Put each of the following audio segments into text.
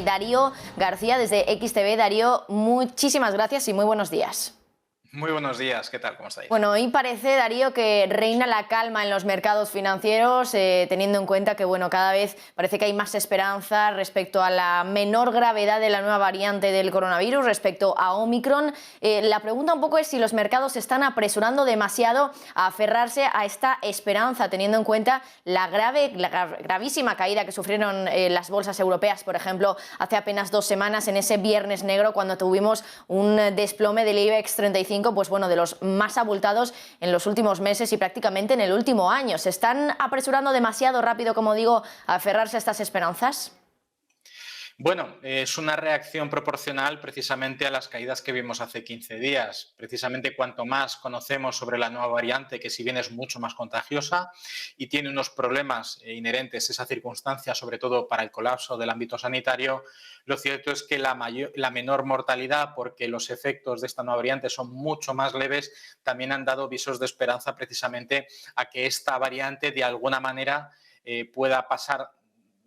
Darío García desde XTV. Darío, muchísimas gracias y muy buenos días. Muy buenos días, ¿qué tal? ¿Cómo estáis? Bueno, hoy parece, Darío, que reina la calma en los mercados financieros, teniendo en cuenta que, bueno, cada vez parece que hay más esperanza respecto a la menor gravedad de la nueva variante del coronavirus, respecto a Omicron. La pregunta un poco es si los mercados se están apresurando demasiado a aferrarse a esta esperanza, teniendo en cuenta la gravísima caída que sufrieron las bolsas europeas, por ejemplo, hace apenas 2 semanas, en ese viernes negro, cuando tuvimos un desplome del IBEX 35, pues bueno, de los más abultados en los últimos meses y prácticamente en el último año. ¿Se están apresurando demasiado rápido, como digo, a aferrarse a estas esperanzas? Bueno, es una reacción proporcional precisamente a las caídas que vimos hace 15 días. Precisamente cuanto más conocemos sobre la nueva variante, que si bien es mucho más contagiosa y tiene unos problemas inherentes a esa circunstancia, sobre todo para el colapso del ámbito sanitario, lo cierto es que la menor mortalidad, porque los efectos de esta nueva variante son mucho más leves, también han dado visos de esperanza precisamente a que esta variante de alguna manera pueda pasar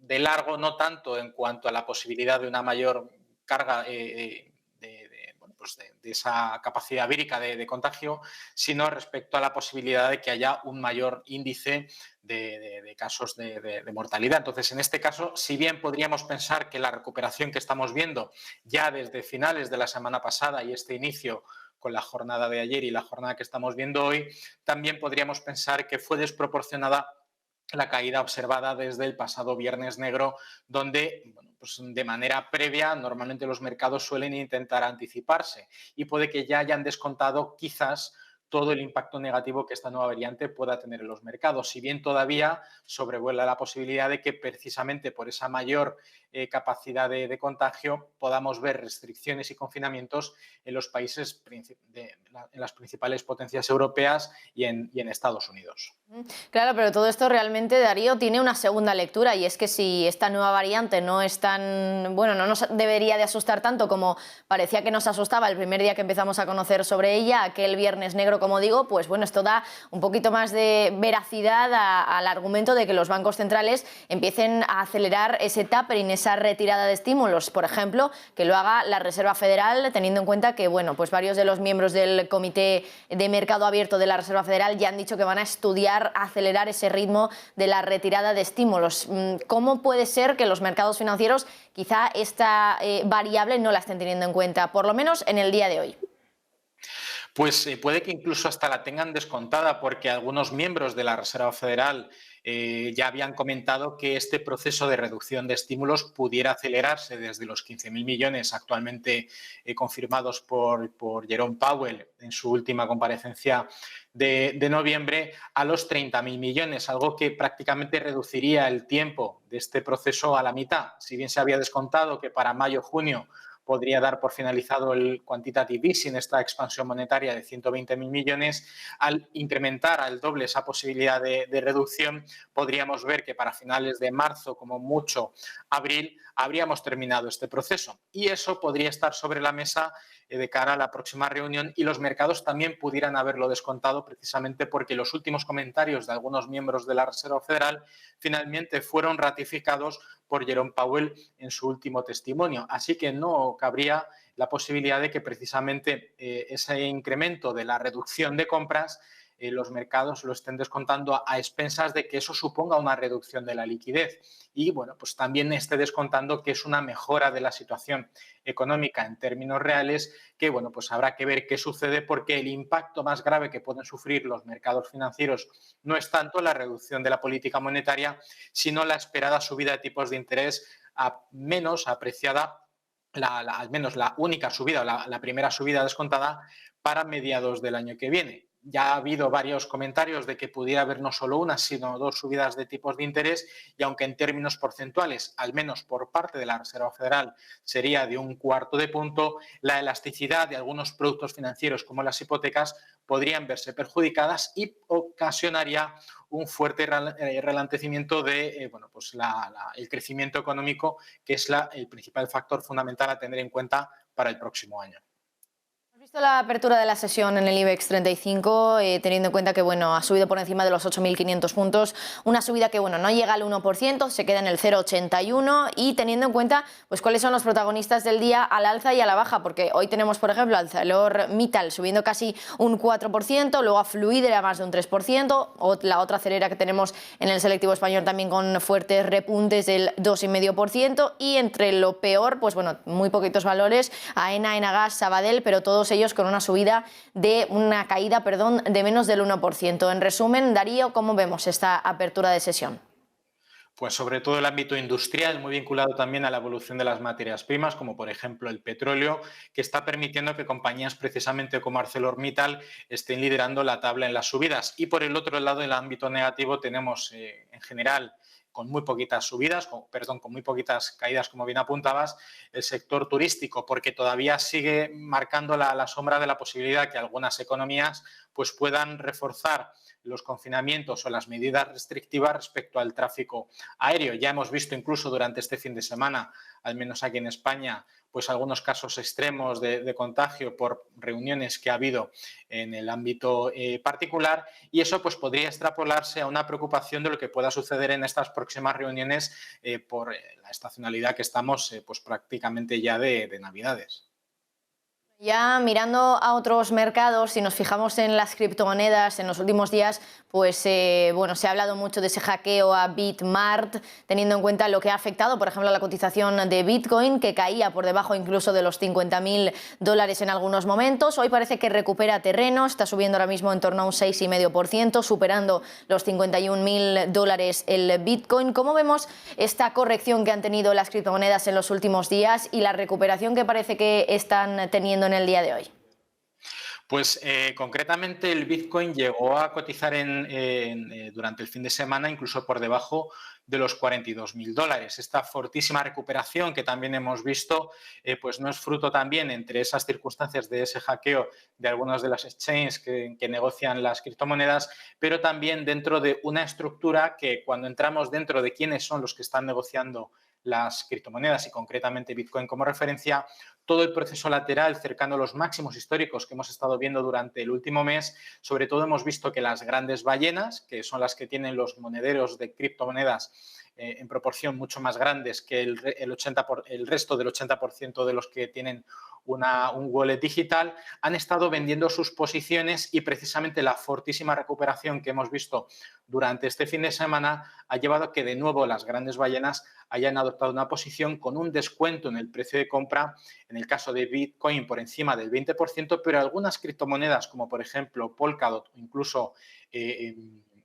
de largo, no tanto en cuanto a la posibilidad de una mayor carga de esa capacidad vírica de contagio, sino respecto a la posibilidad de que haya un mayor índice de casos de mortalidad. Entonces, en este caso, si bien podríamos pensar que la recuperación que estamos viendo ya desde finales de la semana pasada y este inicio con la jornada de ayer y la jornada que estamos viendo hoy, también podríamos pensar que fue desproporcionada la caída observada desde el pasado Viernes Negro, donde bueno, pues de manera previa normalmente los mercados suelen intentar anticiparse y puede que ya hayan descontado quizás todo el impacto negativo que esta nueva variante pueda tener en los mercados, si bien todavía sobrevuela la posibilidad de que precisamente por esa mayor capacidad de contagio podamos ver restricciones y confinamientos en los países, en las principales potencias europeas y en Estados Unidos. Claro, pero todo esto realmente, Darío, tiene una segunda lectura, y es que si esta nueva variante no es tan, bueno, no nos debería de asustar tanto como parecía que nos asustaba el primer día que empezamos a conocer sobre ella, aquel viernes negro, como digo, pues bueno, esto da un poquito más de veracidad al argumento de que los bancos centrales empiecen a acelerar ese tapering, esa retirada de estímulos, por ejemplo, que lo haga la Reserva Federal, teniendo en cuenta que, bueno, pues varios de los miembros del Comité de Mercado Abierto de la Reserva Federal ya han dicho que van a estudiar acelerar ese ritmo de la retirada de estímulos. ¿Cómo puede ser que los mercados financieros quizá esta variable no la estén teniendo en cuenta, por lo menos en el día de hoy? Pues puede que incluso hasta la tengan descontada, porque algunos miembros de la Reserva Federal ya habían comentado que este proceso de reducción de estímulos pudiera acelerarse desde los 15.000 millones actualmente confirmados por Jerome Powell en su última comparecencia de noviembre a los 30.000 millones, algo que prácticamente reduciría el tiempo de este proceso a la mitad. Si bien se había descontado que para mayo-junio podría dar por finalizado el quantitative easing, esta expansión monetaria de 120.000 millones, al incrementar al doble esa posibilidad de reducción, podríamos ver que para finales de marzo, como mucho abril, habríamos terminado este proceso. Y eso podría estar sobre la mesa de cara a la próxima reunión, y los mercados también pudieran haberlo descontado precisamente porque los últimos comentarios de algunos miembros de la Reserva Federal finalmente fueron ratificados por Jerome Powell en su último testimonio. Así que no cabría la posibilidad de que precisamente ese incremento de la reducción de compras los mercados lo estén descontando a expensas de que eso suponga una reducción de la liquidez y, bueno, pues también esté descontando que es una mejora de la situación económica en términos reales, que, bueno, pues habrá que ver qué sucede, porque el impacto más grave que pueden sufrir los mercados financieros no es tanto la reducción de la política monetaria, sino la esperada subida de tipos de interés menos apreciada, al menos la única subida, la primera subida descontada para mediados del año que viene. Ya ha habido varios comentarios de que pudiera haber no solo una, sino 2 subidas de tipos de interés, y aunque en términos porcentuales, al menos por parte de la Reserva Federal, sería de 1/4 de punto, la elasticidad de algunos productos financieros como las hipotecas podrían verse perjudicadas y ocasionaría un fuerte ralentizamiento de bueno, pues el crecimiento económico, que es el principal factor fundamental a tener en cuenta para el próximo año. Visto la apertura de la sesión en el IBEX 35, teniendo en cuenta que bueno, ha subido por encima de los 8.500 puntos, una subida que bueno, no llega al 1%, se queda en el 0,81 y teniendo en cuenta pues cuáles son los protagonistas del día al alza y a la baja, porque hoy tenemos por ejemplo al ArcelorMittal subiendo casi un 4%, luego a Fluidra a más de un 3%, o la otra acelera que tenemos en el selectivo español también con fuertes repuntes del 2,5% y entre lo peor, pues bueno, muy poquitos valores, AENA, Enagas, Sabadell, pero todos ellos con una caída, de menos del 1%. En resumen, Darío, ¿cómo vemos esta apertura de sesión? Pues sobre todo el ámbito industrial, muy vinculado también a la evolución de las materias primas, como por ejemplo el petróleo, que está permitiendo que compañías precisamente como ArcelorMittal estén liderando la tabla en las subidas. Y por el otro lado, en el ámbito negativo, tenemos en general con muy poquitas subidas, con muy poquitas caídas, como bien apuntabas, el sector turístico, porque todavía sigue marcando la sombra de la posibilidad que algunas economías pues, puedan reforzar los confinamientos o las medidas restrictivas respecto al tráfico aéreo. Ya hemos visto incluso durante este fin de semana, al menos aquí en España, pues algunos casos extremos de contagio por reuniones que ha habido en el ámbito particular y eso pues podría extrapolarse a una preocupación de lo que pueda suceder en estas próximas reuniones por la estacionalidad que estamos pues prácticamente ya de Navidades. Ya mirando a otros mercados, si nos fijamos en las criptomonedas en los últimos días, pues bueno, se ha hablado mucho de ese hackeo a Bitmart, teniendo en cuenta lo que ha afectado, por ejemplo, a la cotización de Bitcoin, que caía por debajo incluso de los $50.000 en algunos momentos. Hoy parece que recupera terreno, está subiendo ahora mismo en torno a un 6,5%, superando los $51.000 el Bitcoin. ¿Cómo vemos esta corrección que han tenido las criptomonedas en los últimos días y la recuperación que parece que están teniendo en el día de hoy? Pues concretamente el Bitcoin llegó a cotizar durante el fin de semana incluso por debajo de los $42.000. Esta fortísima recuperación que también hemos visto, pues no es fruto también entre esas circunstancias de ese hackeo de algunas de las exchanges que negocian las criptomonedas, pero también dentro de una estructura que cuando entramos dentro de quiénes son los que están negociando las criptomonedas y concretamente Bitcoin como referencia, todo el proceso lateral cercano a los máximos históricos que hemos estado viendo durante el último mes, sobre todo hemos visto que las grandes ballenas, que son las que tienen los monederos de criptomonedas en proporción mucho más grandes que el resto del 80% de los que tienen un wallet digital, han estado vendiendo sus posiciones y precisamente la fortísima recuperación que hemos visto durante este fin de semana ha llevado a que de nuevo las grandes ballenas hayan adoptado una posición con un descuento en el precio de compra, en el caso de Bitcoin por encima del 20%, pero algunas criptomonedas como por ejemplo Polkadot o incluso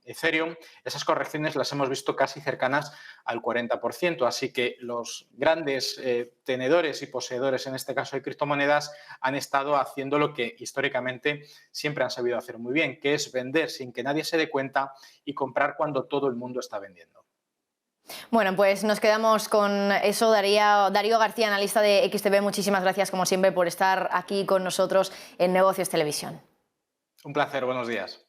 Ethereum, esas correcciones las hemos visto casi cercanas al 40%, así que los grandes tenedores y poseedores, en este caso de criptomonedas, han estado haciendo lo que históricamente siempre han sabido hacer muy bien, que es vender sin que nadie se dé cuenta y comprar cuando todo el mundo está vendiendo. Bueno, pues nos quedamos con eso. Darío García, analista de XTB, muchísimas gracias como siempre por estar aquí con nosotros en Negocios Televisión. Un placer, buenos días.